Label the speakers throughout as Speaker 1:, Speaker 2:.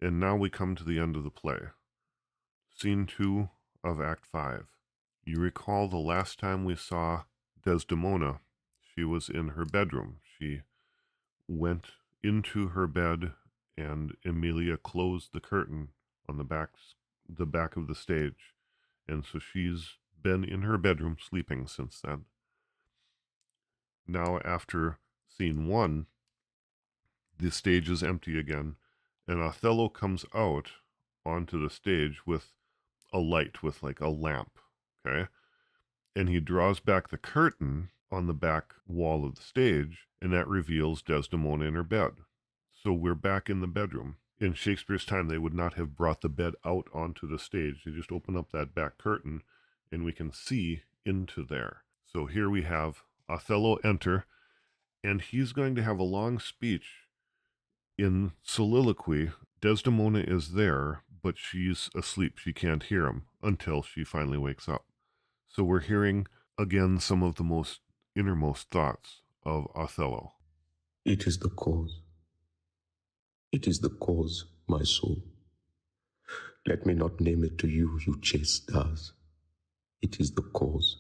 Speaker 1: And now we come to the end of the play. Scene 2 of Act 5. You recall the last time we saw Desdemona, she was in her bedroom. She went into her bed and Emilia closed the curtain on the back of the stage. And so she's been in her bedroom sleeping since then. Now after scene 1, the stage is empty again, and Othello comes out onto the stage with a light, with like a lamp, okay? And he draws back the curtain on the back wall of the stage, and that reveals Desdemona in her bed. So we're back in the bedroom. In Shakespeare's time, they would not have brought the bed out onto the stage. They just open up that back curtain, and we can see into there. So here we have Othello enter, and he's going to have a long speech in soliloquy. Desdemona is there, but she's asleep. She can't hear him until she finally wakes up. So we're hearing again some of the most innermost thoughts of Othello.
Speaker 2: It is the cause. It is the cause, my soul. Let me not name it to you, you chaste stars. It is the cause.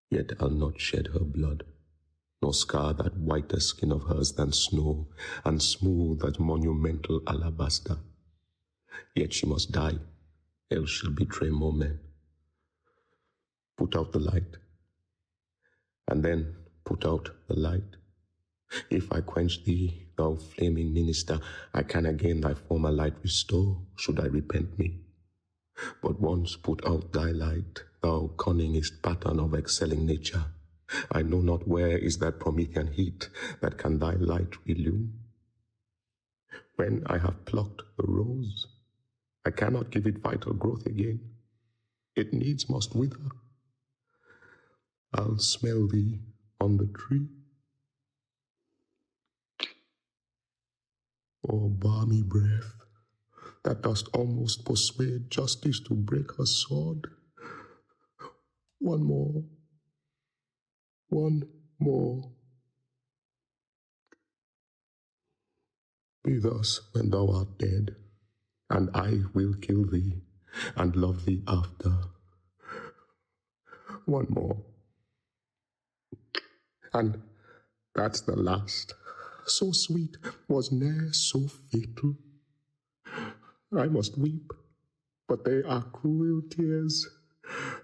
Speaker 2: Yet I'll not shed her blood, nor scar that whiter skin of hers than snow, and smooth as monumental alabaster. Yet she must die, else she'll betray more men. Put out the light, and then put out the light. If I quench thee, thou flaming minister, I can again thy former light restore, should I repent me. But once put out thy light, thou cunningest pattern of excelling nature, I know not where is that Promethean heat that can thy light relume. When I have plucked the rose, I cannot give it vital growth again. It needs must wither. I'll smell thee on the tree. O balmy breath, that dost almost persuade justice to break her sword. One more. One more. Be thus when thou art dead, and I will kill thee, and love thee after. One more. And that's the last. So sweet, was ne'er so fatal. I must weep, but they are cruel tears.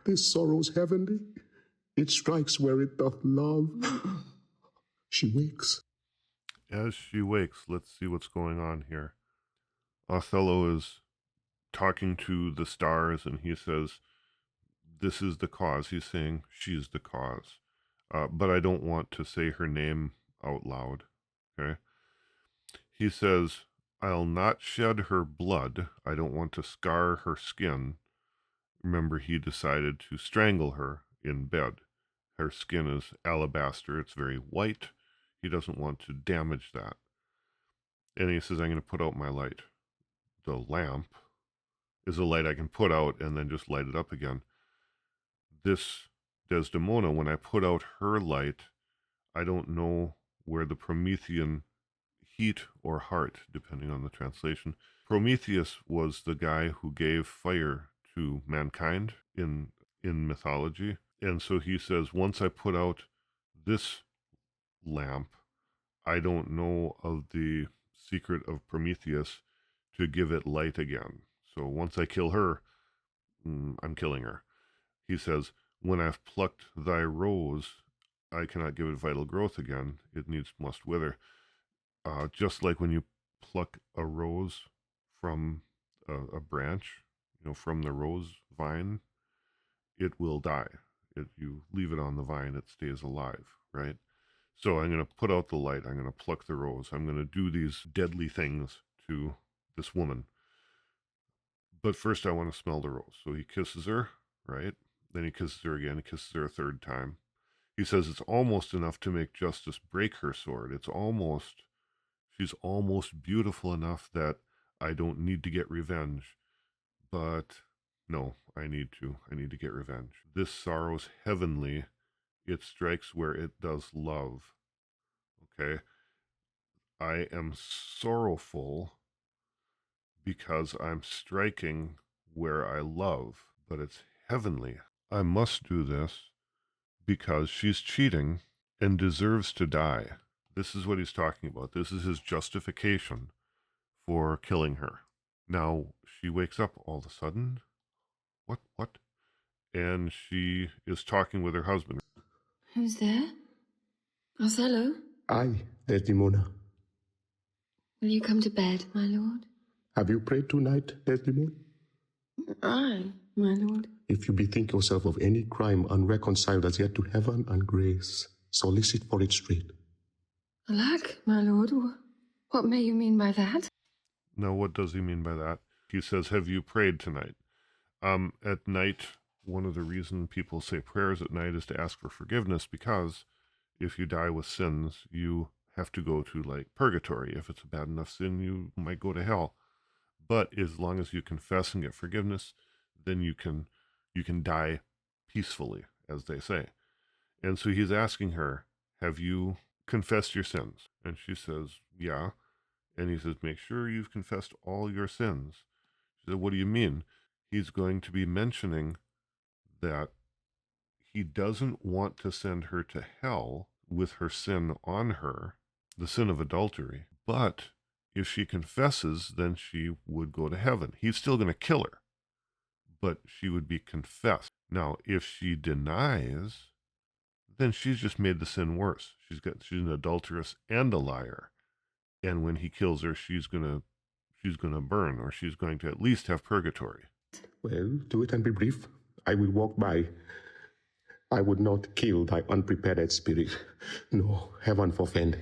Speaker 2: This sorrow's heavenly. It strikes where it doth love. She wakes.
Speaker 1: As she wakes, let's see what's going on here. Othello is talking to the stars, and he says, this is the cause. He's saying she's the cause. But I don't want to say her name out loud. Okay? He says, I'll not shed her blood. I don't want to scar her skin. Remember, he decided to strangle her in bed. Her skin is alabaster. It's very white. He doesn't want to damage that. And he says, I'm going to put out my light. The lamp is a light I can put out and then just light it up again. This Desdemona, when I put out her light, I don't know where the Promethean heat or heart, depending on the translation. Prometheus was the guy who gave fire to mankind in mythology. And so he says, once I put out this lamp, I don't know of the secret of Prometheus to give it light again. So once I kill her, I'm killing her. He says, when I've plucked thy rose, I cannot give it vital growth again. It needs must wither. Just like when you pluck a rose from a branch, from the rose vine, it will die. You leave it on the vine, it stays alive, right? So I'm going to put out the light. I'm going to pluck the rose. I'm going to do these deadly things to this woman. But first, I want to smell the rose. So he kisses her, right? Then he kisses her again. He kisses her a third time. He says it's almost enough to make justice break her sword. She's almost beautiful enough that I don't need to get revenge. But no, I need to. I need to get revenge. This sorrow's heavenly. It strikes where it does love. Okay? I am sorrowful because I'm striking where I love, but it's heavenly. I must do this because she's cheating and deserves to die. This is what he's talking about. This is his justification for killing her. Now she wakes up all of a sudden. What? And she is talking with her husband.
Speaker 3: Who's there? Othello?
Speaker 2: I, Desdemona.
Speaker 3: Will you come to bed, my lord?
Speaker 2: Have you prayed tonight, Desdemona?
Speaker 3: Aye, my lord.
Speaker 2: If you bethink yourself of any crime unreconciled as yet to heaven and grace, solicit for it straight.
Speaker 3: Alack, my lord, what may you mean by that?
Speaker 1: Now, what does he mean by that? He says, have you prayed tonight? At night, one of the reasons people say prayers at night is to ask for forgiveness, because if you die with sins, you have to go to like purgatory. If it's a bad enough sin, you might go to hell. But as long as you confess and get forgiveness, then you can die peacefully, as they say. And so he's asking her, have you confessed your sins? And she says, yeah. And he says, make sure you've confessed all your sins. She said, what do you mean? He's going to be mentioning that he doesn't want to send her to hell with her sin on her, the sin of adultery. But if she confesses, then she would go to heaven. He's still going to kill her, but she would be confessed. Now, if she denies, then she's just made the sin worse. She's an adulteress and a liar. And when he kills her, she's gonna burn, or she's going to at least have purgatory.
Speaker 2: Well, do it and be brief. I will walk by. I would not kill thy unprepared spirit. No, heaven forfend.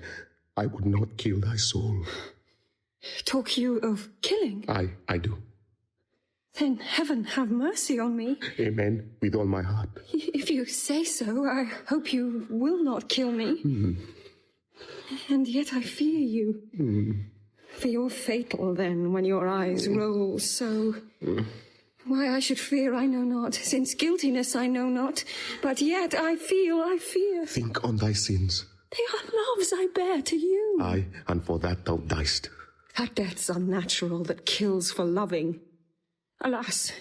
Speaker 2: I would not kill thy soul.
Speaker 3: Talk you of killing?
Speaker 2: I do.
Speaker 3: Then heaven have mercy on me.
Speaker 2: Amen, with all my heart.
Speaker 3: If you say so, I hope you will not kill me. And yet I fear you. For you're fatal then, when your eyes roll so. Why I should fear I know not, since guiltiness I know not, but yet I fear.
Speaker 2: Think on thy sins.
Speaker 3: They are loves I bear to you.
Speaker 2: Aye, and for that thou diest.
Speaker 3: That death's unnatural that kills for loving. Alas,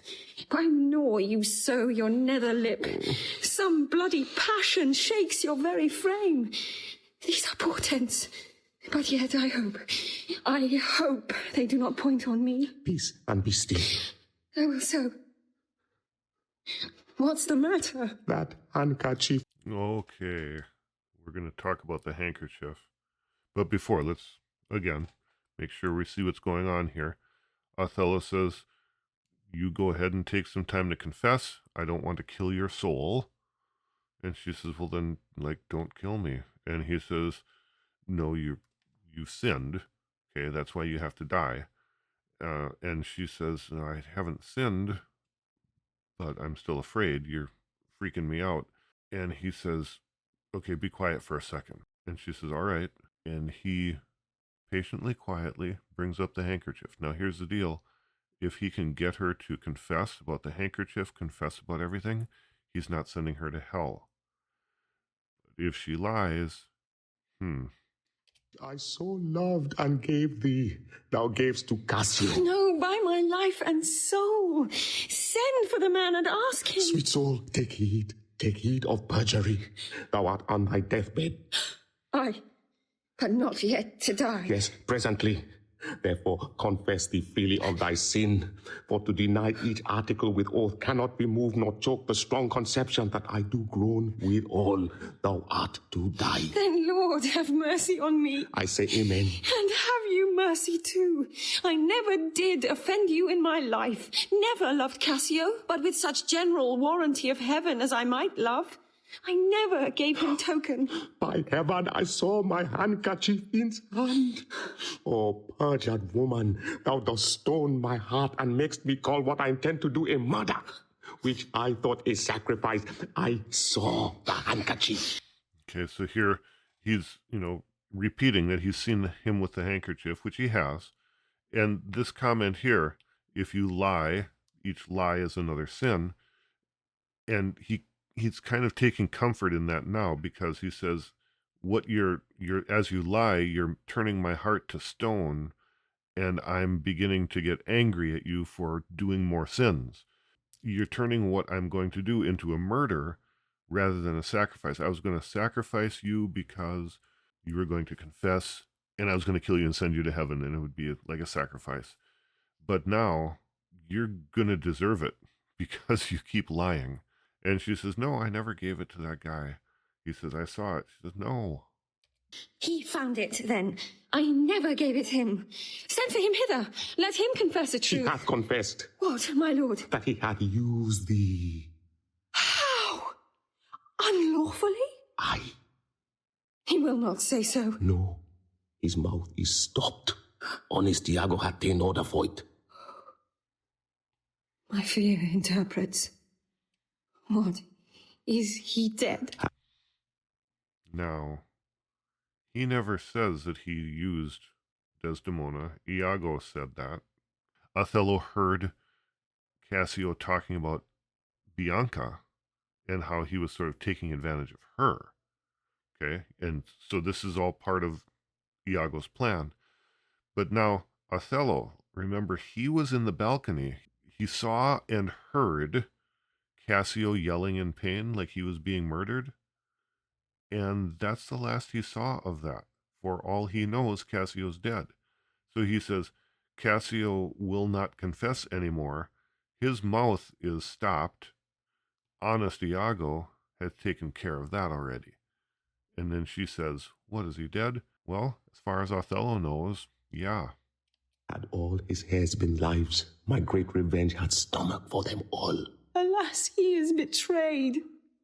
Speaker 3: why gnaw you so your nether lip? Some bloody passion shakes your very frame. These are portents, but yet I hope they do not point on me.
Speaker 2: Peace, and be still.
Speaker 3: I will so. What's the matter?
Speaker 2: That handkerchief.
Speaker 1: Okay, we're going to talk about the handkerchief. But before, let's, again, make sure we see what's going on here. Othello says, you go ahead and take some time to confess. I don't want to kill your soul. And she says, well, then, don't kill me. And he says, no, you've sinned. Okay, that's why you have to die. And she says, no, I haven't sinned, but I'm still afraid. You're freaking me out. And he says, okay, be quiet for a second. And she says, all right. And he patiently, quietly brings up the handkerchief. Now, here's the deal. If he can get her to confess about the handkerchief, confess about everything, he's not sending her to hell. But if she lies,
Speaker 2: I so loved and gave thee, thou gavest to Cassio.
Speaker 3: No, by my life and soul. Send for the man and ask him.
Speaker 2: Sweet soul, take heed of perjury. Thou art on thy deathbed.
Speaker 3: Aye, but not yet to die.
Speaker 2: Yes, presently. Therefore, confess thee freely of thy sin. For to deny each article with oath cannot remove nor choke the strong conception that I do groan with all. Thou art to die.
Speaker 3: Then, Lord, have mercy on me.
Speaker 2: I say amen.
Speaker 3: And have you mercy too. I never did offend you in my life. Never loved Cassio, but with such general warranty of heaven as I might love. I never gave him token.
Speaker 2: By heaven, I saw my handkerchief in his hand. Oh, perjured woman, thou dost stone my heart and makest me call what I intend to do a murder, which I thought a sacrifice. I saw the handkerchief.
Speaker 1: Okay, so here he's, repeating that he's seen him with the handkerchief, which he has. And this comment here, if you lie, each lie is another sin. And he's kind of taking comfort in that now, because he says, what you're as you lie, you're turning my heart to stone, and I'm beginning to get angry at you for doing more sins. You're turning what I'm going to do into a murder rather than a sacrifice. I was going to sacrifice you because you were going to confess, and I was going to kill you and send you to heaven, and it would be like a sacrifice. But now you're going to deserve it because you keep lying. And she says, no, I never gave it to that guy. He says, I saw it. She says, no.
Speaker 3: He found it, then. I never gave it him. Send for him hither. Let him confess the
Speaker 2: He
Speaker 3: truth.
Speaker 2: hath confessed
Speaker 3: What, my lord?
Speaker 2: that he hath used thee.
Speaker 3: How? Unlawfully?
Speaker 2: Aye.
Speaker 3: He will not say so.
Speaker 2: No, his mouth is stopped. Honest Iago hath ta'en order for it.
Speaker 3: My fear interprets. What? Is he dead?
Speaker 1: Now, he never says that he used Desdemona. Iago said that. Othello heard Cassio talking about Bianca and how he was sort of taking advantage of her. Okay? And so this is all part of Iago's plan. But now, Othello, remember, he was in the balcony. He saw and heard Cassio yelling in pain like he was being murdered. And that's the last he saw of that. For all he knows, Cassio's dead. So he says, Cassio will not confess anymore. His mouth is stopped. Honest Iago has taken care of that already. And then she says, what, is he dead? Well, as far as Othello knows, yeah.
Speaker 2: Had all his hairs been lives, my great revenge had stomach for them all.
Speaker 3: Alas, he is betrayed,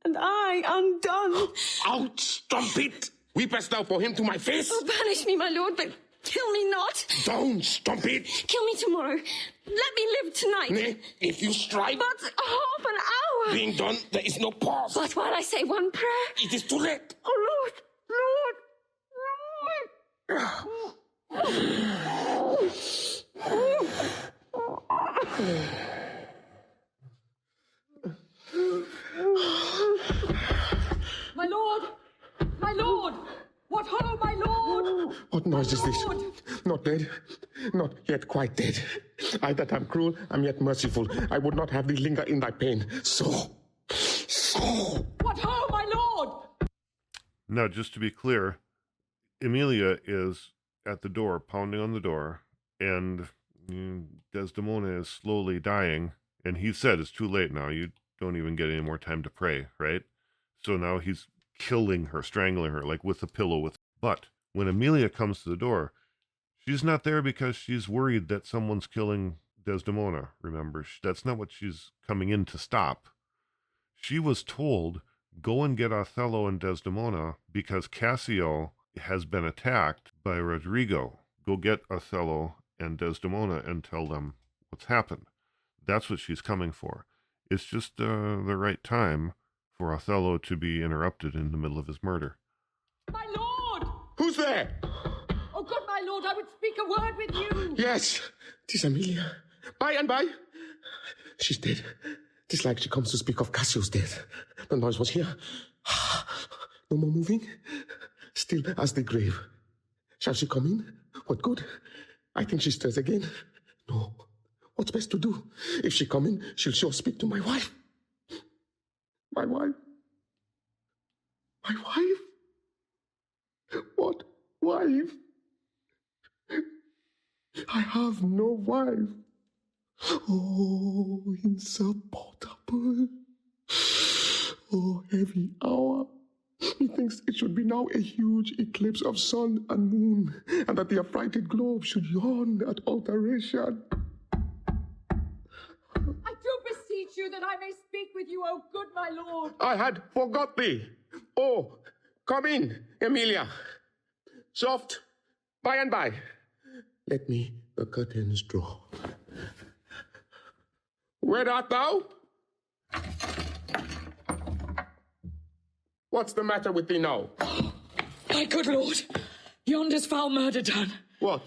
Speaker 3: and I undone.
Speaker 2: Out, Strumpet! Weepest thou for him to my face?
Speaker 3: Oh, banish me, my lord, but kill me not.
Speaker 2: Don't, Strumpet!
Speaker 3: Kill me tomorrow. Let me live tonight.
Speaker 2: Nay, if you strive,
Speaker 3: But half an hour.
Speaker 2: being done, there is no pause.
Speaker 3: But while I say one prayer.
Speaker 2: It is too late.
Speaker 3: Oh, Lord,
Speaker 4: My lord! My lord! What ho, my lord!
Speaker 2: What noise is this?
Speaker 4: Lord!
Speaker 2: Not dead, not yet quite dead. I that am cruel am yet merciful. I would not have thee linger in thy pain. So.
Speaker 4: What ho, my lord!
Speaker 1: Now, just to be clear, Emilia is at the door, pounding on the door, and Desdemona is slowly dying. And he said, it's too late now. You don't even get any more time to pray, right? So now he's killing her, strangling her, like with a pillow. But when Emilia comes to the door, she's not there because she's worried that someone's killing Desdemona, remember? That's not what she's coming in to stop. She was told, go and get Othello and Desdemona because Cassio has been attacked by Rodrigo. Go get Othello and Desdemona and tell them what's happened. That's what she's coming for. It's just the right time for Othello to be interrupted in the middle of his murder.
Speaker 4: My lord!
Speaker 2: Who's there?
Speaker 4: Oh, good my lord, I would speak a word with you.
Speaker 2: Yes, 'tis Emilia. By and by. She's dead. 'Tis like she comes to speak of Cassio's death. The noise was here. No more moving. Still as the grave. Shall she come in? What good? I think she stirs again. No. What's best to do? If she come in, she'll sure speak to my wife. My wife? My wife? What wife? I have no wife. Oh, insupportable. Oh, heavy hour. Methinks it should be now a huge eclipse of sun and moon, and that the affrighted globe should yawn at alteration.
Speaker 4: I do beseech you that I may speak with you, oh good my lord.
Speaker 2: I had forgot thee. Oh, come in, Emilia. Soft, by and by. Let me the curtains draw. Where art thou? What's the matter with thee now?
Speaker 4: My good lord, yonder's foul murder done.
Speaker 2: What?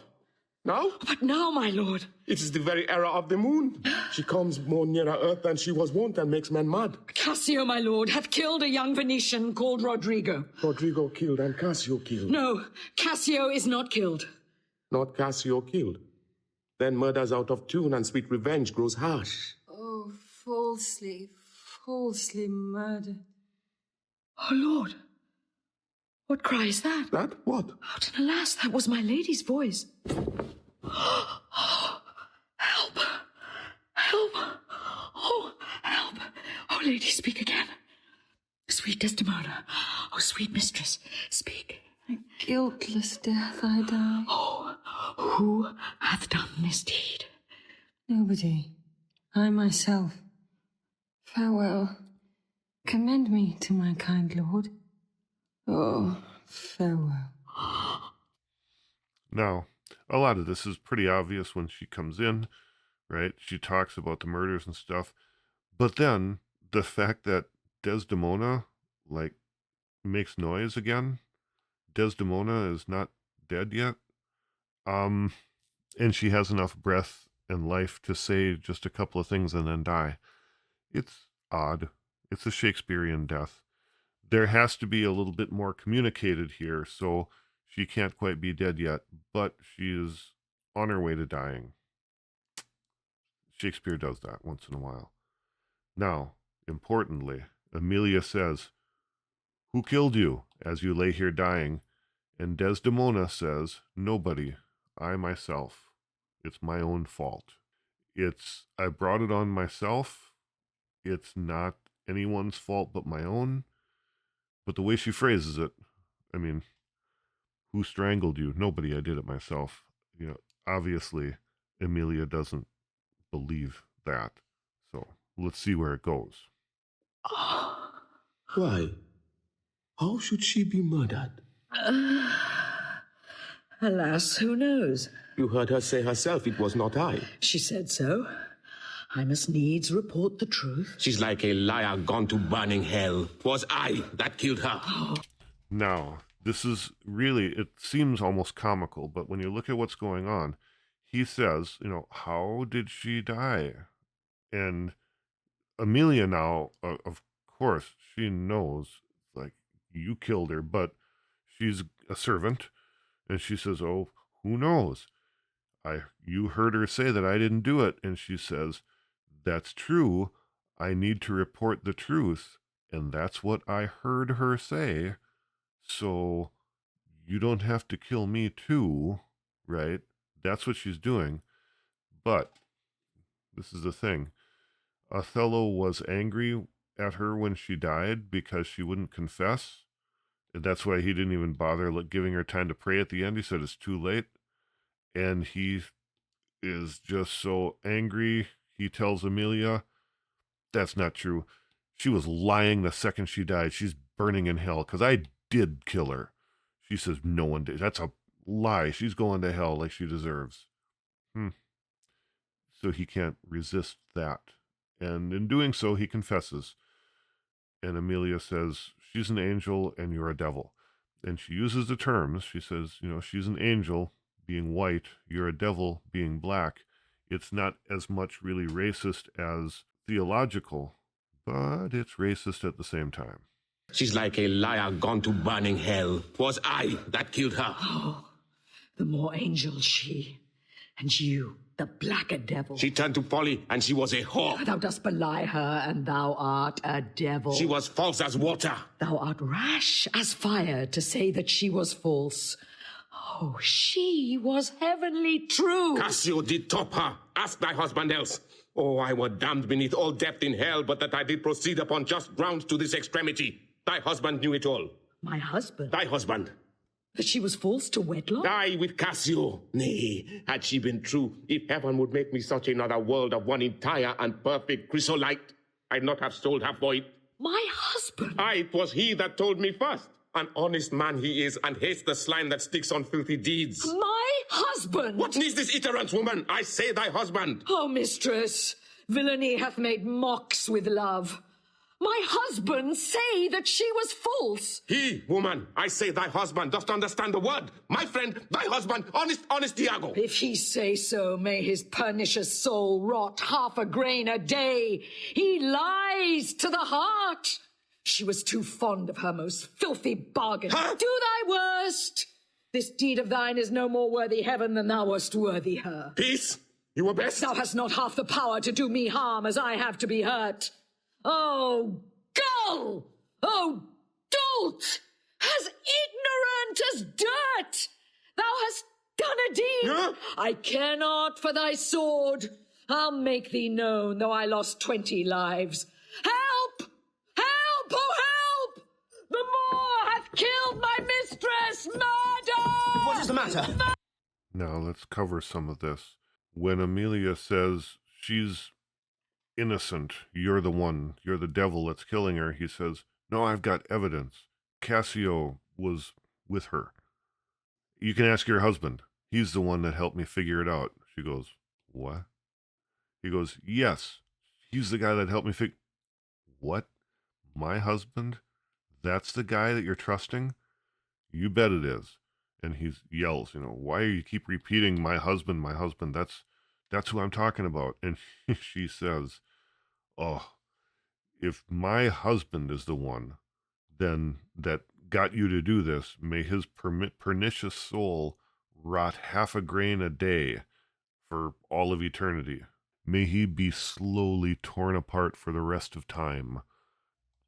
Speaker 2: Now?
Speaker 4: But now, my lord.
Speaker 2: It is the very error of the moon. She comes more nearer earth than she was wont and makes men mad.
Speaker 4: Cassio, my lord, hath killed a young Venetian called Rodrigo.
Speaker 2: Rodrigo killed and Cassio killed.
Speaker 4: No, Cassio is not killed.
Speaker 2: Not Cassio killed. Then murder's out of tune and sweet revenge grows harsh.
Speaker 3: Oh, falsely murdered.
Speaker 4: Oh, Lord! What cry is that?
Speaker 2: That? What?
Speaker 4: Out and alas, that was my lady's voice. Help! Help! Oh, help! Oh, lady, speak again. Sweet Desdemona, oh, sweet mistress, speak.
Speaker 3: A guiltless death I die.
Speaker 4: Oh, who hath done this deed?
Speaker 3: Nobody. I myself. Farewell. Commend me to my kind lord. Oh, farewell.
Speaker 1: Now, a lot of this is pretty obvious when she comes in, right? She talks about the murders and stuff. But then the fact that Desdemona, like, makes noise again. Desdemona is not dead yet. And she has enough breath and life to say just a couple of things and then die. It's odd. It's a Shakespearean death. There has to be a little bit more communicated here, so she can't quite be dead yet, but she is on her way to dying. Shakespeare does that once in a while. Now, importantly, Emilia says, "Who killed you as you lay here dying?" And Desdemona says, "Nobody. I myself. It's my own fault. I brought it on myself. It's not anyone's fault but my own." But the way she phrases it, I mean, who strangled you? Nobody. I did it myself. You know, obviously, Emilia doesn't believe that. So let's see where it goes.
Speaker 2: Why? How should she be murdered?
Speaker 4: Alas, who knows?
Speaker 2: You heard her say herself it was not I.
Speaker 4: She said so. I must needs report the truth.
Speaker 2: She's like a liar gone to burning hell. 'Twas I that killed her.
Speaker 1: Now, this is really, it seems almost comical, but when you look at what's going on, he says, how did she die? And Emilia now, of course, she knows, like, you killed her, but she's a servant, and she says, "Oh, who knows? You heard her say that I didn't do it," and she says, "That's true. I need to report the truth, and that's what I heard her say. So you don't have to kill me too," right? That's what she's doing. But this is the thing. Othello was angry at her when she died because she wouldn't confess. And that's why he didn't even bother giving her time to pray at the end. He said it's too late. And he is just so angry. He tells Emilia, "That's not true. She was lying the second she died. She's burning in hell because I did kill her." She says, "No one did. That's a lie. She's going to hell like she deserves." So he can't resist that. And in doing so, he confesses. And Emilia says, "She's an angel and you're a devil." And she uses the terms. She says, she's an angel being white, you're a devil being black. It's not as much really racist as theological, but it's racist at the same time.
Speaker 2: She's like a liar gone to burning hell. 'Twas I that killed her.
Speaker 4: Oh, the more angel she, and you, the blacker devil.
Speaker 2: She turned to folly, and she was a whore.
Speaker 4: Thou dost belie her, and thou art a devil.
Speaker 2: She was false as water.
Speaker 4: Thou art rash as fire to say that she was false. Oh, she was heavenly true.
Speaker 2: Cassio did top her. Ask thy husband else. Oh, I were damned beneath all depth in hell, but that I did proceed upon just grounds to this extremity. Thy husband knew it all.
Speaker 4: My husband?
Speaker 2: Thy husband.
Speaker 4: That she was false to wedlock?
Speaker 2: I with Cassio. Nay, had she been true, if heaven would make me such another world of one entire and perfect chrysolite, I'd not have sold her for it.
Speaker 4: My husband?
Speaker 2: Aye, it was he that told me first. An honest man he is, and hates the slime that sticks on filthy deeds.
Speaker 4: My husband?
Speaker 2: What needs this iterance, woman? I say thy husband.
Speaker 4: Oh, mistress, villainy hath made mocks with love. My husband say that she was false.
Speaker 2: He, woman, I say thy husband, dost understand the word? My friend, thy husband, honest Diago.
Speaker 4: If he say so, may his pernicious soul rot half a grain a day. He lies to the heart. She was too fond of her most filthy bargain.
Speaker 2: Huh?
Speaker 4: Do thy worst. This deed of thine is no more worthy heaven than thou wast worthy her.
Speaker 2: Peace. You were best.
Speaker 4: Thou hast not half the power to do me harm as I have to be hurt. Oh, gull! Oh, dolt! As ignorant as dirt! Thou hast done a deed!
Speaker 2: Huh?
Speaker 4: I care not for thy sword. I'll make thee known, though I lost 20 lives. Help! Help! Oh, help! The Moor hath killed my mistress! Murder!
Speaker 5: What is the matter?
Speaker 1: Now let's cover some of this. When Amelia says she's innocent, you're the one, you're the devil that's killing her, he says, no, I've got evidence. Cassio was with her. You can ask your husband. He's the one that helped me figure it out. She goes, what? He goes, yes, he's the guy that helped me figure... What? My husband? That's the guy that you're trusting? You bet it is. And he yells, why do you keep repeating my husband, my husband? That's who I'm talking about. And she says, oh, if my husband is the one then that got you to do this, may his pernicious soul rot half a grain a day for all of eternity. May he be slowly torn apart for the rest of time.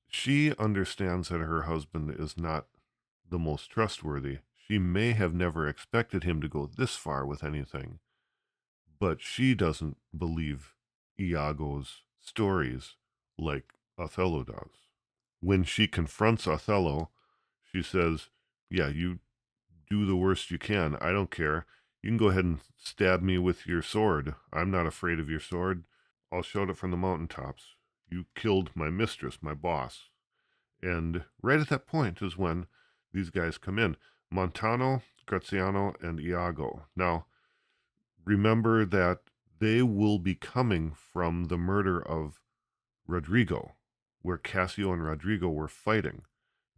Speaker 1: She understands that her husband is not the most trustworthy. She may have never expected him to go this far with anything, but she doesn't believe Iago's stories like Othello does. When she confronts Othello, she says, yeah, you do the worst you can. I don't care. You can go ahead and stab me with your sword. I'm not afraid of your sword. I'll shout it from the mountaintops. You killed my mistress, my boss. And right at that point is when these guys come in. Montano, Graziano, and Iago. Now, remember that they will be coming from the murder of Rodrigo, where Cassio and Rodrigo were fighting.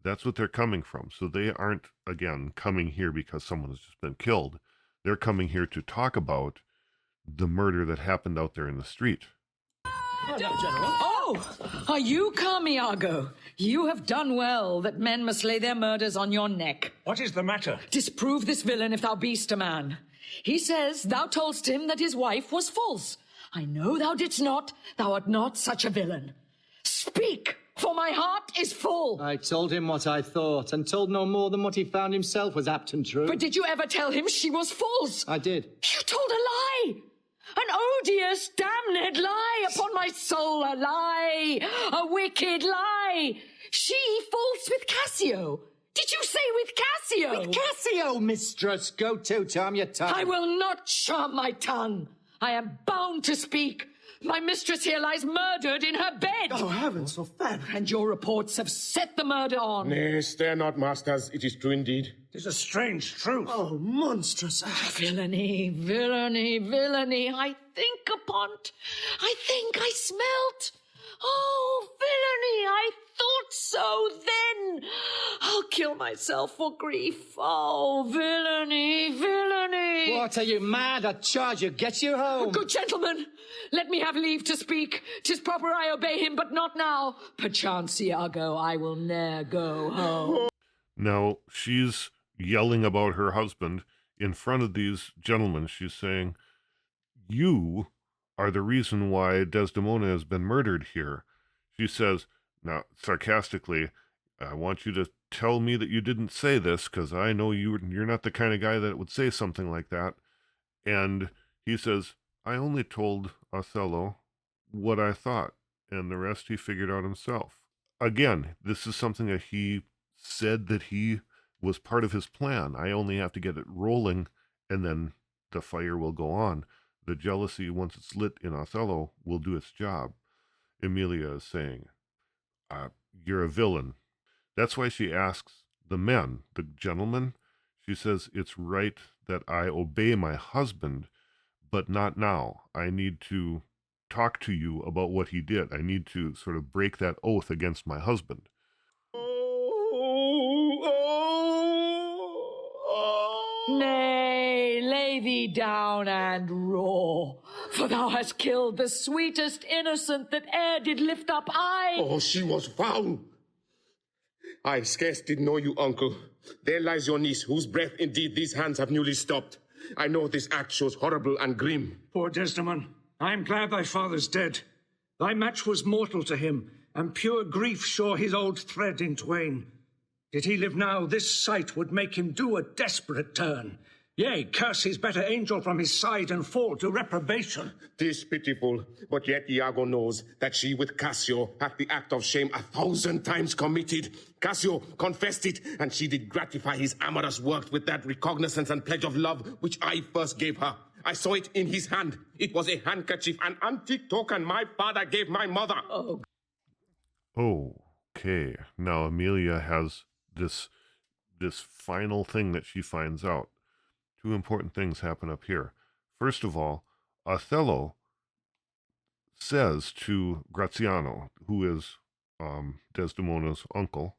Speaker 1: That's what they're coming from. So they aren't, again, coming here because someone has just been killed. They're coming here to talk about the murder that happened out there in the street.
Speaker 5: Hello, General.
Speaker 4: Oh, are you come, Iago? You have done well that men must lay their murders on your neck.
Speaker 5: What is the matter?
Speaker 4: Disprove this villain if thou be'st a man. He says thou toldst him that his wife was false. I know thou didst not. Thou art not such a villain. Speak, for my heart is full.
Speaker 6: I told him what I thought, and told no more than what he found himself was apt and true.
Speaker 4: But did you ever tell him she was false?
Speaker 6: I did.
Speaker 4: You told a lie! An odious, damned lie upon my soul, a lie! A wicked lie! She false with Cassio! Did you say with Cassio?
Speaker 6: With Cassio, mistress! Go to, charm your tongue.
Speaker 4: I will not charm my tongue. I am bound to speak. My mistress here lies murdered in her bed.
Speaker 5: Oh, heavens, so fair.
Speaker 4: And your reports have set the murder on.
Speaker 2: Nay, stare not, masters. It is true indeed.
Speaker 5: It is a strange truth. Oh, monstrous act.
Speaker 4: Villainy, villainy, villainy. I think upon't. I think I smelt. Oh, villainy, I thought so then. I'll kill myself for grief. Oh, villainy, villainy.
Speaker 6: What, are you mad? I charge you. Get you home.
Speaker 4: Good gentlemen, let me have leave to speak. 'Tis proper I obey him, but not now. Perchance, Iago, I will ne'er go home.
Speaker 1: Now, she's yelling about her husband in front of these gentlemen. She's saying, you are the reason why Desdemona has been murdered here. She says, now, sarcastically, I want you to tell me that you didn't say this, because I know you're not the kind of guy that would say something like that. And he says, I only told Othello what I thought, and the rest he figured out himself. Again, this is something that he said that he was part of his plan. I only have to get it rolling, and then the fire will go on. The jealousy, once it's lit in Othello, will do its job. Emilia is saying, you're a villain. That's why she asks the men, the gentlemen. She says, it's right that I obey my husband, but not now. I need to talk to you about what he did. I need to sort of break that oath against my husband.
Speaker 4: Nay, lay thee down and roar, for thou hast killed the sweetest innocent that e'er did lift up eye.
Speaker 2: Oh, she was found. I scarce did know you, uncle. There lies your niece, whose breath indeed these hands have newly stopped. I know this act shows horrible and grim.
Speaker 5: Poor Desdemon, I am glad thy father's dead. Thy match was mortal to him, and pure grief shore his old thread in twain. Did he live now, this sight would make him do a desperate turn. Yea, curse his better angel from his side and fall to reprobation.
Speaker 2: 'Tis pitiful, but yet Iago knows that she with Cassio hath the act of shame 1,000 times committed. Cassio confessed it, and she did gratify his amorous work with that recognizance and pledge of love which I first gave her. I saw it in his hand. It was a handkerchief, an antique token my father gave my mother.
Speaker 1: Okay, now Amelia has this final thing that she finds out. Two important things happen up here. First of all, Othello says to Graziano, who is Desdemona's uncle,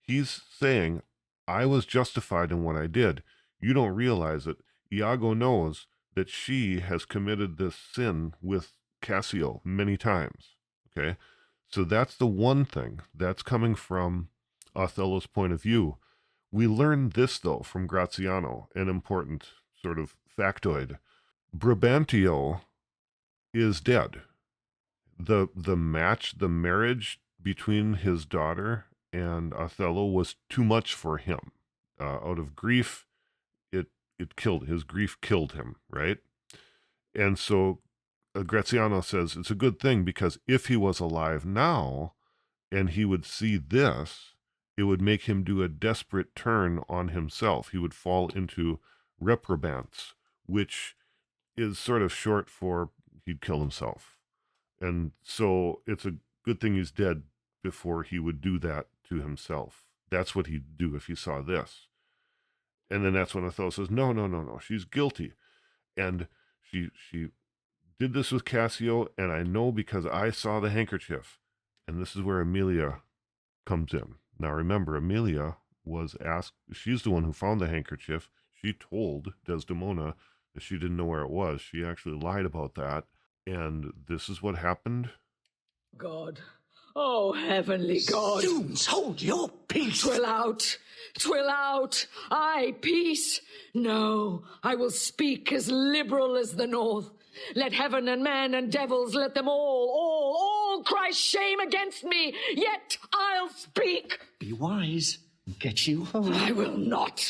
Speaker 1: he's saying, I was justified in what I did. You don't realize it. Iago knows that she has committed this sin with Cassio many times. Okay? So that's the one thing. That's coming from Othello's point of view. We learn this, though, from Graziano, an important sort of factoid. Brabantio is dead. The marriage between his daughter and Othello was too much for him. Out of grief, his grief killed him, right? And so Graziano says it's a good thing, because if he was alive now and he would see this, it would make him do a desperate turn on himself. He would fall into reprobance, which is sort of short for he'd kill himself. And so it's a good thing he's dead before he would do that to himself. That's what he'd do if he saw this. And then that's when Othello says, no, she's guilty. And she did this with Cassio, and I know because I saw the handkerchief. And this is where Amelia comes in. Now remember, Amelia was asked, she's the one who found the handkerchief. She told Desdemona that she didn't know where it was. She actually lied about that. And this is what happened.
Speaker 4: God. Oh, heavenly God.
Speaker 5: Dunes, hold your peace.
Speaker 4: Twill out. Twill out. Aye, peace. No, I will speak as liberal as the north. Let heaven and men and devils, let them all cry shame against me. Yet I'll speak.
Speaker 5: Be wise. Get you home.
Speaker 4: I will not.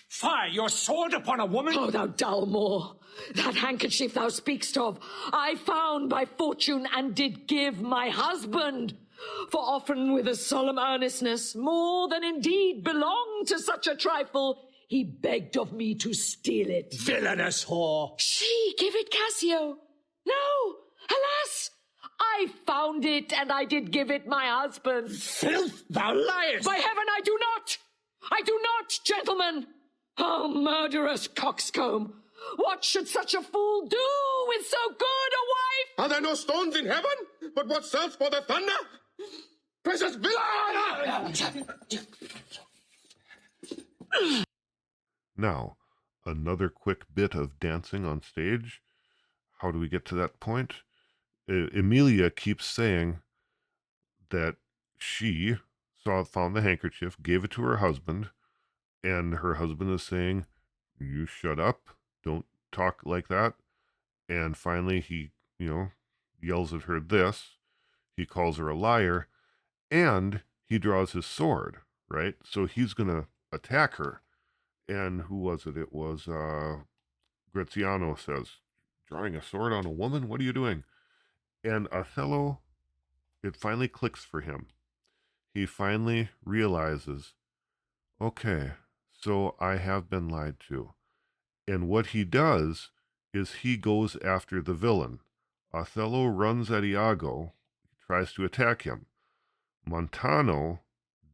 Speaker 5: Fire your sword upon a woman.
Speaker 4: Oh, thou dull Moor, that handkerchief thou speakst of, I found by fortune and did give my husband. For often with a solemn earnestness, more than indeed belonged to such a trifle, he begged of me to steal it.
Speaker 5: Villainous whore.
Speaker 4: She give it Cassio. No, alas, I found it and I did give it my husband.
Speaker 5: Filth, thou liest.
Speaker 4: By heaven, I do not. I do not, gentlemen. Oh, murderous coxcomb. What should such a fool do with so good a wife?
Speaker 2: Are there no stones in heaven? But what serves for the thunder? Precious villain!
Speaker 1: Now, another quick bit of dancing on stage. How do we get to that point? Emilia keeps saying that she found the handkerchief, gave it to her husband, and her husband is saying, you shut up, don't talk like that. And finally he, yells at her this. He calls her a liar, and he draws his sword, right? So he's going to attack her. And who was it? It was Graziano says, drawing a sword on a woman? What are you doing? And Othello, it finally clicks for him. He finally realizes, okay, so I have been lied to. And what he does is he goes after the villain. Othello runs at Iago, tries to attack him. Montano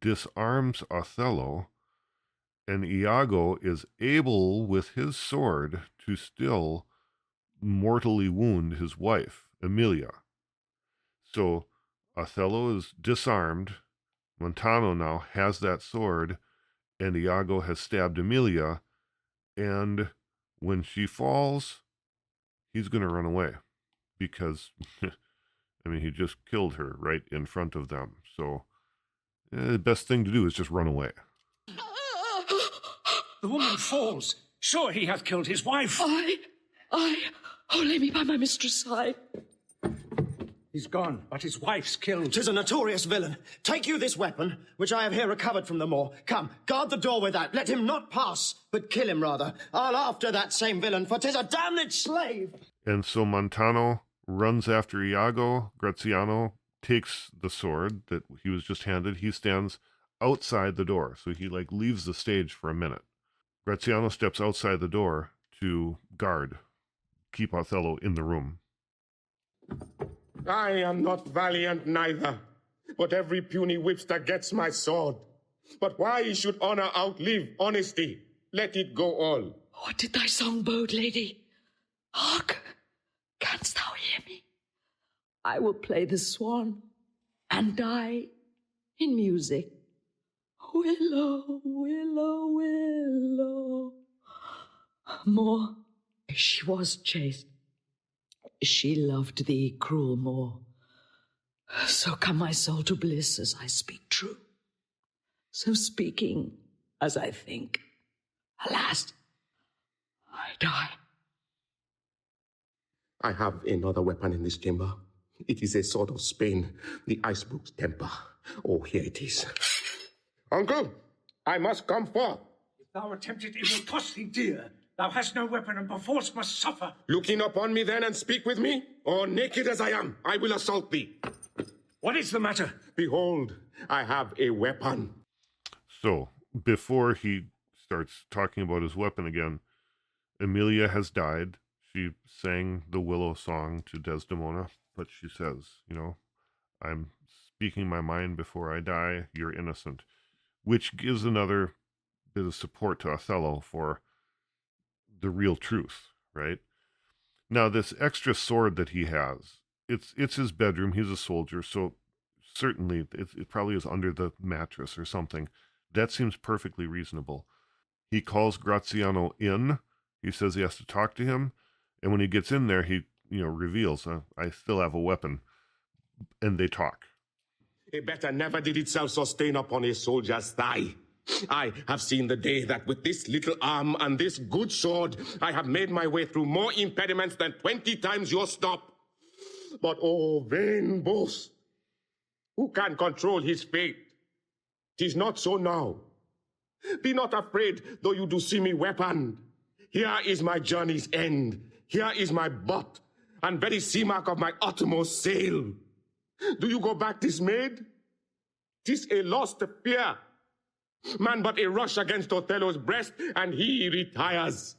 Speaker 1: disarms Othello, and Iago is able with his sword to still mortally wound his wife, Emilia. So Othello is disarmed. Montano now has that sword, and Iago has stabbed Emilia, and when she falls, he's going to run away because, he just killed her right in front of them. So the best thing to do is just run away.
Speaker 5: The woman falls. Sure he hath killed his wife.
Speaker 4: I, oh, lay me by my mistress' side.
Speaker 5: He's gone, but his wife's killed.
Speaker 7: 'Tis a notorious villain. Take you this weapon, which I have here recovered from the moor. Come, guard the door with that. Let him not pass, but kill him rather. I'll after that same villain, for 'tis a damned slave.
Speaker 1: And so Montano runs after Iago. Graziano takes the sword that he was just handed. He stands outside the door, so he leaves the stage for a minute. Graziano steps outside the door to keep Othello in the room.
Speaker 8: I am not valiant neither, but every puny whipster gets my sword. But why should honor outlive honesty? Let it go all.
Speaker 4: What did thy song bode, lady? Hark, canst thou hear me? I will play the swan and die in music. Willow, willow, willow. Moor, she was chaste. She loved thee, cruel Moor. So come my soul to bliss as I speak true. So speaking as I think, alas, I die.
Speaker 2: I have another weapon in this chamber. It is a sword of Spain, the Icebrook's temper. Oh, here it is.
Speaker 8: Uncle, I must come forth.
Speaker 5: If thou attempt it, it will cost thee dear. Thou hast no weapon and perforce must suffer.
Speaker 8: Looking upon me then and speak with me, or naked as I am, I will assault thee.
Speaker 5: What is the matter?
Speaker 8: Behold, I have a weapon.
Speaker 1: So, before he starts talking about his weapon again, Emilia has died. She sang the Willow song to Desdemona, but she says, I'm speaking my mind before I die, you're innocent, which gives another bit of support to Othello for the real truth, right? Now, this extra sword that he has, it's his bedroom. He's a soldier, so certainly it probably is under the mattress or something. That seems perfectly reasonable. He calls Graziano in. He says he has to talk to him, and when he gets in there, he reveals, I still have a weapon, and they talk.
Speaker 8: A better never did itself sustain upon a soldier's thigh. I have seen the day that with this little arm and this good sword, I have made my way through more impediments than 20 times your stop. But oh, vain boast! Who can control his fate? 'Tis not so now. Be not afraid, though you do see me weaponed. Here is my journey's end. Here is my butt, and very sea mark of my uttermost sail. Do you go back dismayed? 'Tis a loss to fear. Man but a rush against Othello's breast, and he retires.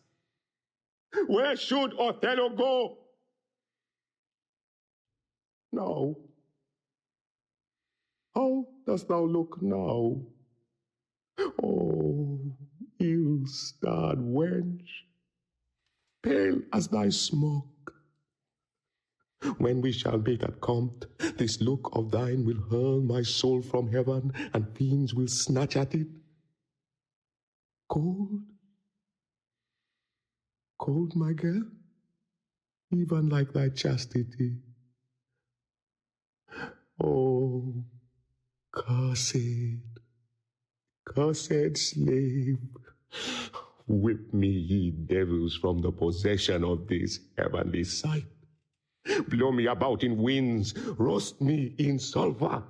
Speaker 8: Where should Othello go? Now, how dost thou look now? Oh, ill-starred wench, pale as thy smoke. When we shall meet at Compt, this look of thine will hurl my soul from heaven, and fiends will snatch at it. Cold? Cold, my girl? Even like thy chastity. Oh, cursed, cursed slave, whip me, ye devils, from the possession of this heavenly sight. Blow me about in winds, roast me in sulphur,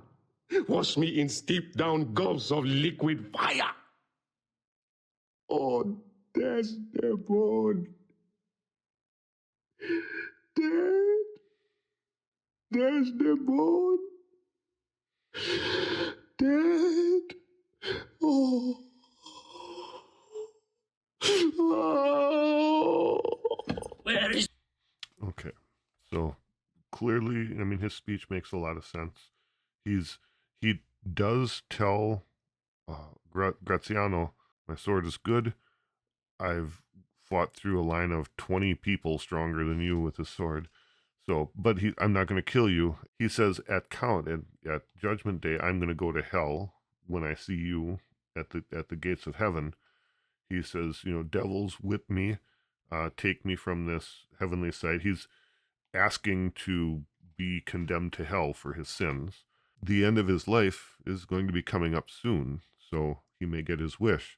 Speaker 8: wash me in steep down gulfs of liquid fire. Oh, Desdemona, Desdemona, dead. Oh. Oh.
Speaker 5: Where is...
Speaker 1: Okay, so clearly, his speech makes a lot of sense. He does tell Graziano, my sword is good. I've fought through a line of 20 people stronger than you with this sword. So, but I'm not going to kill you. He says at Judgment Day, I'm going to go to hell when I see you at the gates of heaven. He says, devils whip me, take me from this heavenly sight. He's asking to be condemned to hell for his sins. The end of his life is going to be coming up soon, so he may get his wish.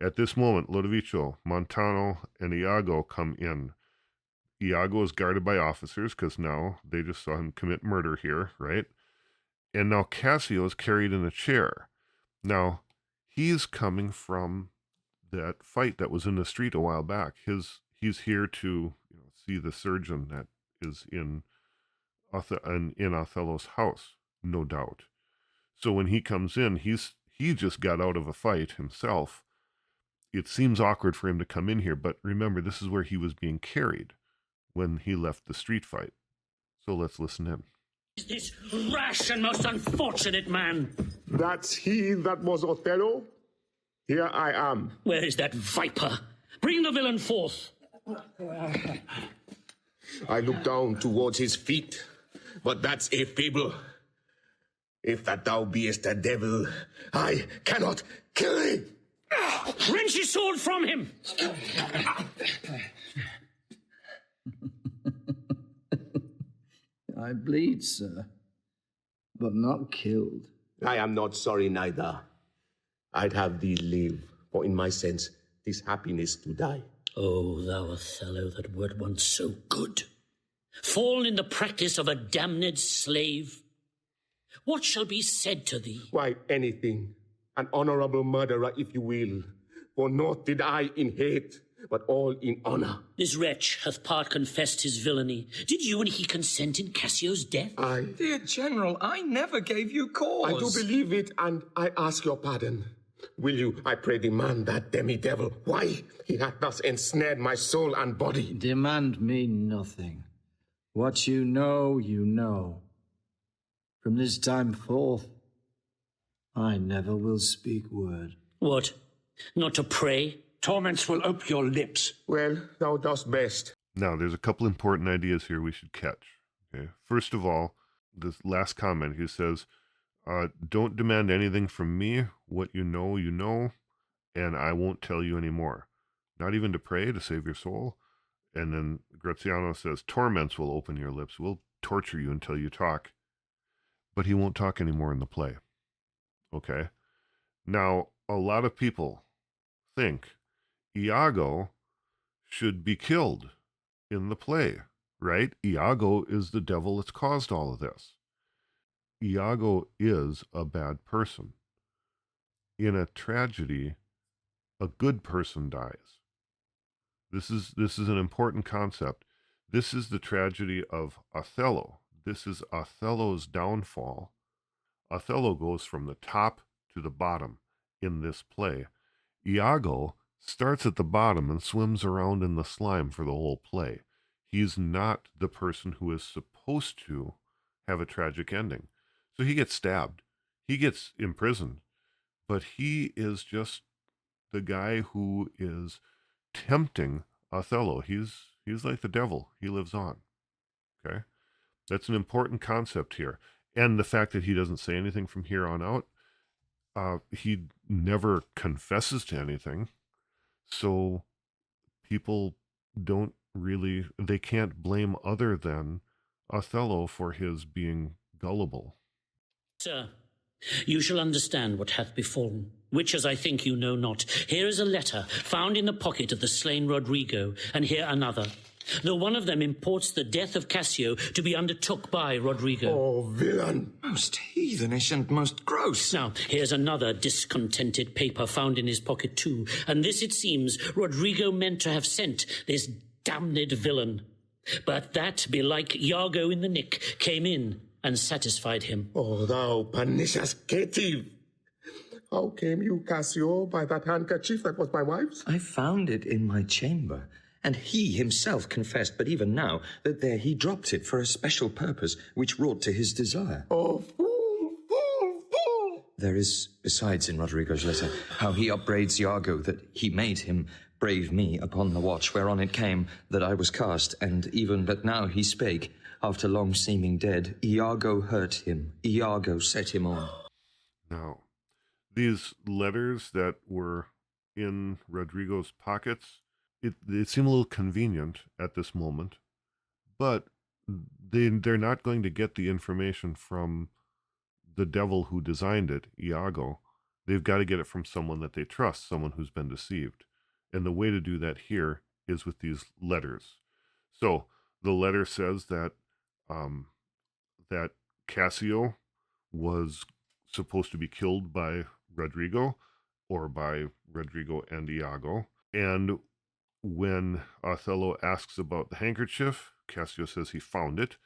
Speaker 1: At this moment, Lodovico, Montano, and Iago come in. Iago is guarded by officers because now they just saw him commit murder here, right? And now Cassio is carried in a chair. Now, he's coming from that fight that was in the street a while back. He's here to see the surgeon that is in Othello's house, no doubt. So when he comes in, he just got out of a fight himself. It seems awkward for him to come in here, but remember, this is where he was being carried when he left the street fight. So let's listen in.
Speaker 9: Is this rash and most unfortunate man?
Speaker 8: That's he that was Othello? Here I am.
Speaker 9: Where is that viper? Bring the villain forth.
Speaker 8: I look down towards his feet, but that's a fable. If that thou beest a devil, I cannot kill thee.
Speaker 9: Wrench his sword from him.
Speaker 6: I bleed, sir, but not killed.
Speaker 8: I am not sorry neither. I'd have thee live, for in my sense, 'tis happiness to die.
Speaker 9: Oh, thou Othello, that wert once so good, fallen in the practice of a damned slave. What shall be said to thee?
Speaker 8: Why, anything. An honorable murderer, if you will. For naught did I in hate, but all in honor.
Speaker 9: This wretch hath part confessed his villainy. Did you and he consent in Cassio's death?
Speaker 10: Dear General, I never gave you cause.
Speaker 8: I do believe it, and I ask your pardon. Will you, I pray, demand that demi-devil why he hath thus ensnared my soul and body?
Speaker 6: Demand me nothing. What you know, you know. From this time forth, I never will speak word.
Speaker 9: What? Not to pray?
Speaker 5: Torments will ope your lips.
Speaker 8: Well, thou dost best.
Speaker 1: Now, there's a couple important ideas here we should catch. Okay. First of all, this last comment, he says, don't demand anything from me. What you know, and I won't tell you any more. Not even to pray to save your soul. And then Graziano says, torments will open your lips. We'll torture you until you talk. But he won't talk anymore in the play. Okay? Now, a lot of people think Iago should be killed in the play, right? Iago is the devil that's caused all of this. Iago is a bad person. In a tragedy, a good person dies. This is an important concept. This is the tragedy of Othello. This is Othello's downfall. Othello goes from the top to the bottom in this play. Iago starts at the bottom and swims around in the slime for the whole play. He's not the person who is supposed to have a tragic ending. So he gets stabbed. He gets imprisoned. But he is just the guy who is tempting Othello. He's like the devil. He lives on. Okay? That's an important concept here. And the fact that he doesn't say anything from here on out, he never confesses to anything. So people they can't blame other than Othello for his being gullible.
Speaker 9: Sir, you shall understand what hath befallen, which as I think you know not. Here is a letter found in the pocket of the slain Rodrigo, and here another. Though one of them imports the death of Cassio to be undertook by Rodrigo.
Speaker 8: Oh, villain!
Speaker 10: Most heathenish and most gross.
Speaker 9: Now, here's another discontented paper found in his pocket too, and this, it seems, Rodrigo meant to have sent this damned villain. But that, belike Iago in the nick, came in and satisfied him.
Speaker 8: Oh, thou pernicious caitiff! How came you, Cassio, by that handkerchief that was my wife's?
Speaker 10: I found it in my chamber, and he himself confessed, but even now, that there he dropped it for a special purpose which wrought to his desire.
Speaker 8: Oh, fool!
Speaker 10: There is, besides, in Rodrigo's letter, how he upbraids Iago, that he made him brave me upon the watch whereon it came that I was cast, and even but now he spake, after long seeming dead, Iago hurt him, Iago set him on.
Speaker 1: Now, these letters that were in Rodrigo's pockets, they seem a little convenient at this moment, but they're not going to get the information from the devil who designed it, Iago. they've got to get it from someone that they trust, someone who's been deceived. And the way to do that here is with these letters. So the letter says that that Cassio was supposed to be killed by Rodrigo, or by Rodrigo and Iago. And when Othello asks about the handkerchief, Cassio says he found it.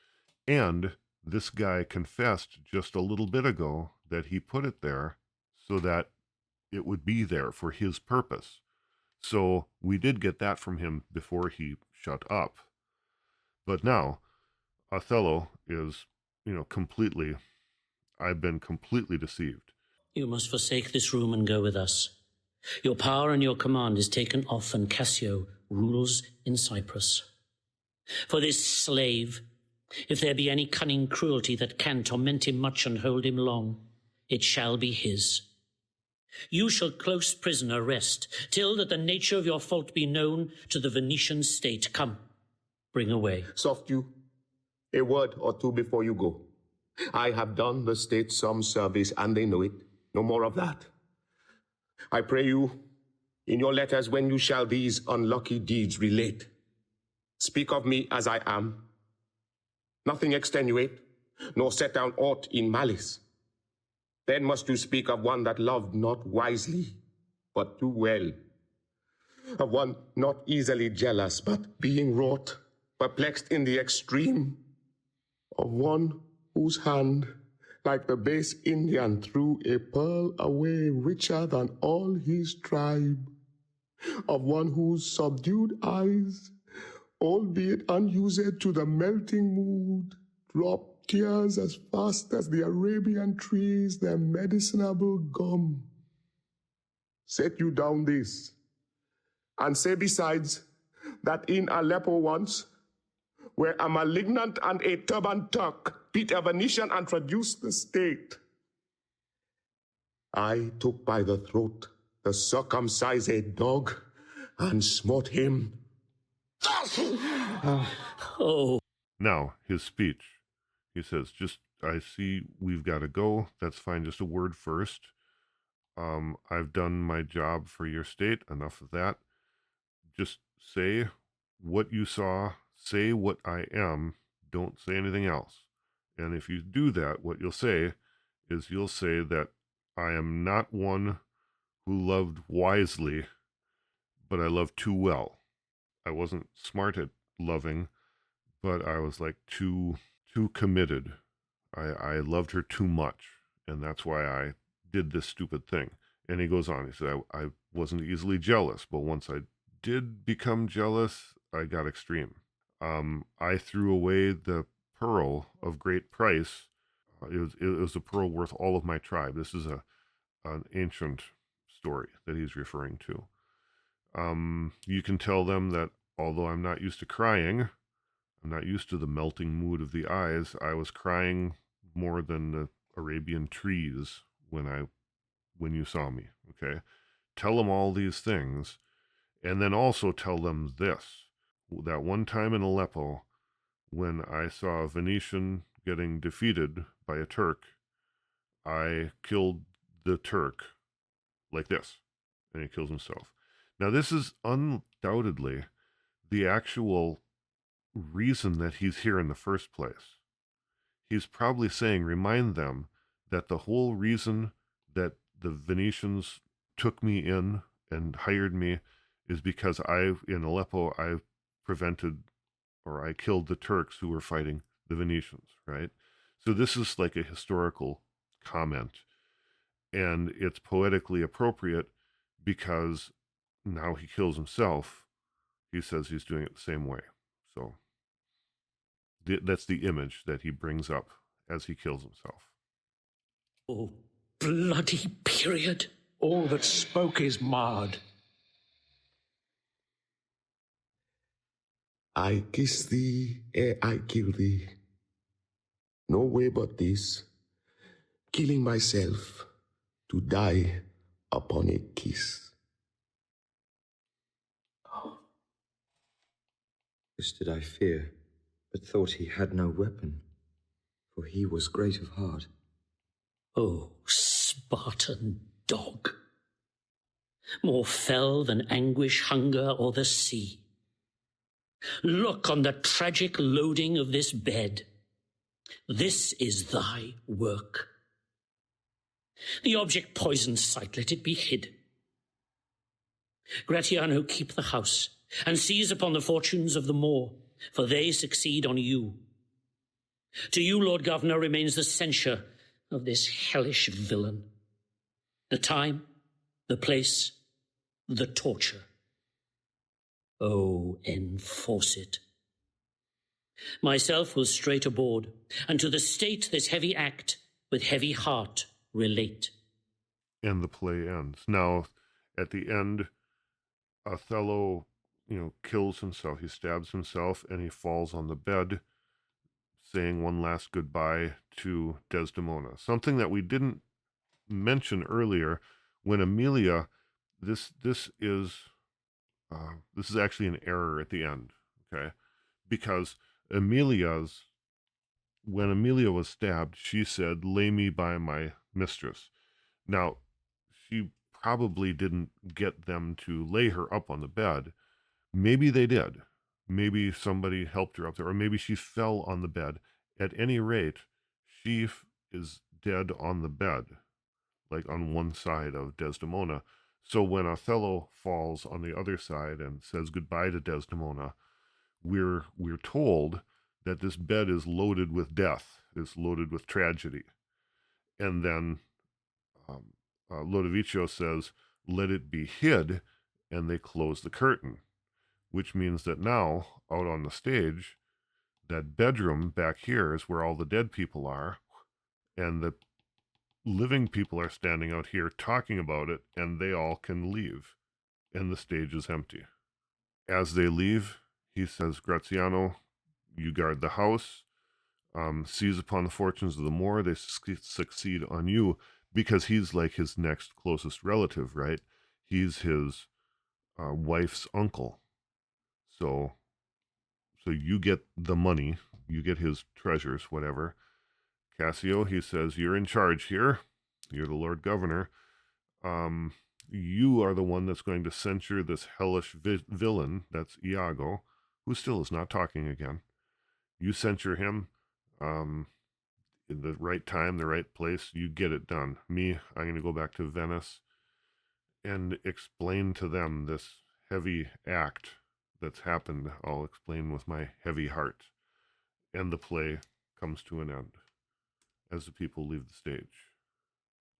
Speaker 1: And this guy confessed just a little bit ago that he put it there so that it would be there for his purpose. So we did get that from him before he shut up. But now Othello is, completely, I've been completely deceived.
Speaker 9: You must forsake this room and go with us. Your power and your command is taken off, and Cassio rules in Cyprus. For this slave, if there be any cunning cruelty that can torment him much and hold him long, it shall be his. You shall close prisoner rest, till that the nature of your fault be known to the Venetian state. Come, bring away.
Speaker 8: Soft you, a word or two before you go. I have done the state some service, and they know it. No more of that. I pray you, in your letters, when you shall these unlucky deeds relate, speak of me as I am. Nothing extenuate, nor set down aught in malice. Then must you speak of one that loved not wisely, but too well. Of one not easily jealous, but being wrought, perplexed in the extreme. Of one whose hand, like the base Indian, threw a pearl away richer than all his tribe. Of one whose subdued eyes, albeit unused to the melting mood, drop tears as fast as the Arabian trees their medicinable gum. Set you down this, and say besides, that in Aleppo once, where a malignant and a turbaned Turk beat a Venetian and traduced the state, I took by the throat the circumcised dog and smote him.
Speaker 1: Now, his speech. He says, I see we've got to go. That's fine. Just a word first. I've done my job for your state. Enough of that. Just say what you saw. Say what I am. Don't say anything else. And if you do that, what you'll say is you'll say that I am not one who loved wisely, but I loved too well. I wasn't smart at loving, but I was like too committed. I loved her too much, and that's why I did this stupid thing. And he goes on, he said, I wasn't easily jealous, but once I did become jealous, I got extreme. I threw away the pearl of great price. It was a pearl worth all of my tribe. This is an ancient story that he's referring to. You can tell them that although I'm not used to crying, I'm not used to the melting mood of the eyes, I was crying more than the Arabian trees when you saw me, okay? Tell them all these things, and then also tell them this. That one time in Aleppo, when I saw a Venetian getting defeated by a Turk, I killed the Turk like this, and he kills himself. Now, this is undoubtedly the actual reason that he's here in the first place. He's probably saying, remind them that the whole reason that the Venetians took me in and hired me is because in Aleppo, I killed the Turks who were fighting the Venetians, right? So this is like a historical comment, and it's poetically appropriate because now he kills himself. He says he's doing it the same way. So that's the image that he brings up as he kills himself.
Speaker 9: Oh, bloody period.
Speaker 5: All that spoke is marred.
Speaker 8: I kiss thee ere I kill thee. No way but this, killing myself to die upon a kiss.
Speaker 10: This did I fear, but thought he had no weapon, for he was great of heart.
Speaker 9: Oh, Spartan dog, more fell than anguish, hunger, or the sea. Look on the tragic loading of this bed. This is thy work. The object poisons sight, let it be hid. Gratiano, keep the house, and seize upon the fortunes of the Moor, for they succeed on you. To you, Lord Governor, remains the censure of this hellish villain. The time, the place, the torture. Oh, enforce it. Myself will straight aboard, and to the state this heavy act with heavy heart relate.
Speaker 1: And the play ends. Now, at the end, Othello, kills himself. He stabs himself, and he falls on the bed, saying one last goodbye to Desdemona. Something that we didn't mention earlier, when Emilia, this is actually an error at the end, okay? Because when Emilia was stabbed, she said, "Lay me by my mistress." Now, she probably didn't get them to lay her up on the bed. Maybe they did. Maybe somebody helped her up there, or maybe she fell on the bed. At any rate, she is dead on the bed, like on one side of Desdemona. So when Othello falls on the other side and says goodbye to Desdemona, we're told that this bed is loaded with death, is loaded with tragedy. And then Lodovico says, "Let it be hid," and they close the curtain, which means that now, out on the stage, that bedroom back here is where all the dead people are, and the living people are standing out here talking about it, and they all can leave, and the stage is empty. As they leave, he says, "Gratiano, you guard the house, seize upon the fortunes of the Moor, they succeed on you," because he's like his next closest relative, right? He's his wife's uncle. So you get the money, you get his treasures, whatever. Cassio, he says, "You're in charge here. You're the Lord Governor. You are the one that's going to censure this hellish villain, that's Iago, who still is not talking again. You censure him in the right time, the right place. You get it done. Me, I'm going to go back to Venice and explain to them this heavy act that's happened. I'll explain with my heavy heart." And the play comes to an end as the people leave the stage.